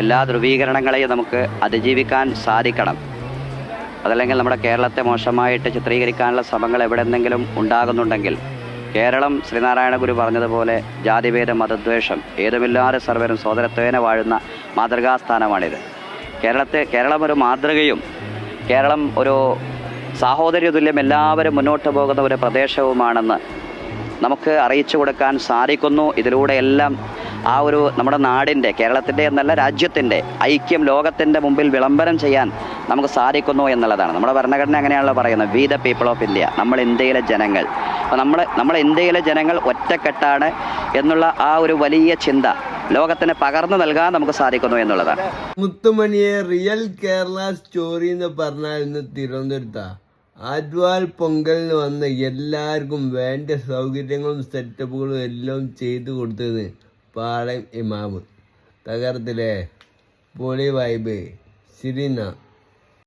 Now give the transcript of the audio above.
എല്ലാ ധ്രുവീകരണങ്ങളെയും നമുക്ക് അതിജീവിക്കാൻ സാധിക്കണം. അതല്ലെങ്കിൽ നമ്മുടെ കേരളത്തെ മോശമായിട്ട് ചിത്രീകരിക്കാനുള്ള ശ്രമങ്ങൾ എവിടെയെന്നെങ്കിലും ഉണ്ടാകുന്നുണ്ടെങ്കിൽ കേരളം ശ്രീനാരായണ ഗുരു പറഞ്ഞതുപോലെ ജാതിഭേദ മതദ്വേഷം ഏതുമില്ലാതെ സർവരും സോദരത്വേന വാഴുന്ന മാതൃകാസ്ഥാനമാണിത്. കേരളം ഒരു മാതൃകയും കേരളം ഒരു സാഹോദര്യതുല്യം എല്ലാവരും മുന്നോട്ട് പോകുന്ന ഒരു പ്രദേശവുമാണെന്ന് നമുക്ക് അറിയിച്ചു കൊടുക്കാൻ സാധിക്കുന്നു. ഇതിലൂടെ എല്ലാം ആ ഒരു നമ്മുടെ നാടിൻ്റെ, കേരളത്തിൻ്റെ എന്നല്ല രാജ്യത്തിൻ്റെ ഐക്യം ലോകത്തിൻ്റെ മുമ്പിൽ വിളംബരം ചെയ്യാൻ നമുക്ക് സാധിക്കുന്നു എന്നുള്ളതാണ്. നമ്മുടെ ഭരണഘടന അങ്ങനെയാണല്ലോ പറയുന്നത്, we the people of India, നമ്മൾ ഇന്ത്യയിലെ ജനങ്ങൾ. അപ്പോൾ നമ്മൾ ഇന്ത്യയിലെ ജനങ്ങൾ ഒറ്റക്കെട്ടാണ് എന്നുള്ള ആ ഒരു വലിയ ചിന്ത ലോകത്തിന് പകർന്നു നൽകാൻ നമുക്ക് സാധിക്കുന്നു എന്നുള്ളതാണ്. മുത്തുമണിയെ റിയൽ കേരള സ്റ്റോറി എന്ന് പറഞ്ഞാൽ ഇന്ന് തിരുവനന്തപുരത്താണ്. ആദ്വാൽ പൊങ്കലിന് വന്ന എല്ലാവർക്കും വേണ്ട സൗകര്യങ്ങളും സെറ്റപ്പുകളും എല്ലാം ചെയ്തു കൊടുത്തത് പാളയം ഇമാമ്. തകർത്തില്ലേ? പൊളി വൈബ്. ശരിന്നാ.